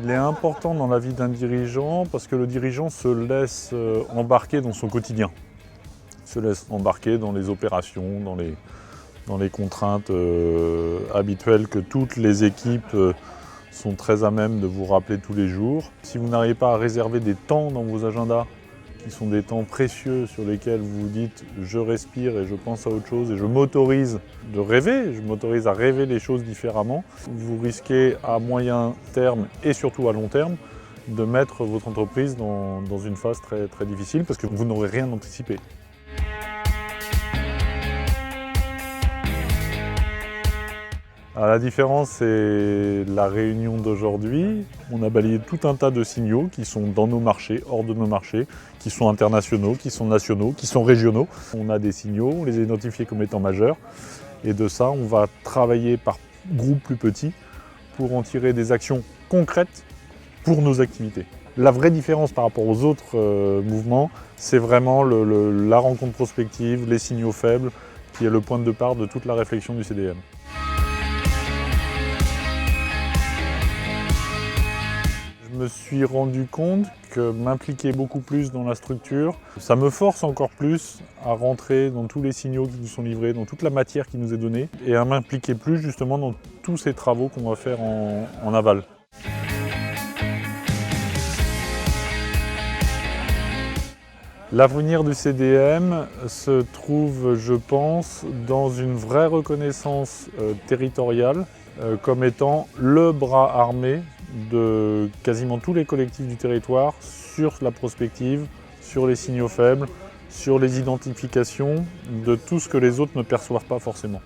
Il est important dans la vie d'un dirigeant parce que le dirigeant se laisse embarquer dans son quotidien, se laisse embarquer dans les opérations, dans les contraintes habituelles que toutes les équipes sont très à même de vous rappeler tous les jours. Si vous n'arrivez pas à réserver des temps dans vos agendas, qui sont des temps précieux sur lesquels vous vous dites « je respire et je pense à autre chose et je m'autorise de rêver, je m'autorise à rêver les choses différemment », vous risquez à moyen terme et surtout à long terme de mettre votre entreprise dans une phase très, très difficile parce que vous n'aurez rien anticipé. Alors, la différence, c'est la réunion d'aujourd'hui. On a balayé tout un tas de signaux qui sont dans nos marchés, hors de nos marchés, qui sont internationaux, qui sont nationaux, qui sont régionaux. On a des signaux, on les a identifiés comme étant majeurs. Et de ça, on va travailler par groupes plus petits pour en tirer des actions concrètes pour nos activités. La vraie différence par rapport aux autres mouvements, c'est vraiment la rencontre prospective, les signaux faibles, qui est le point de départ de toute la réflexion du CDM. Je me suis rendu compte que m'impliquer beaucoup plus dans la structure, ça me force encore plus à rentrer dans tous les signaux qui nous sont livrés, dans toute la matière qui nous est donnée, et à m'impliquer plus justement dans tous ces travaux qu'on va faire en aval. L'avenir du CDM se trouve, je pense, dans une vraie reconnaissance territoriale comme étant le bras armé de quasiment tous les collectifs du territoire sur la prospective, sur les signaux faibles, sur les identifications de tout ce que les autres ne perçoivent pas forcément.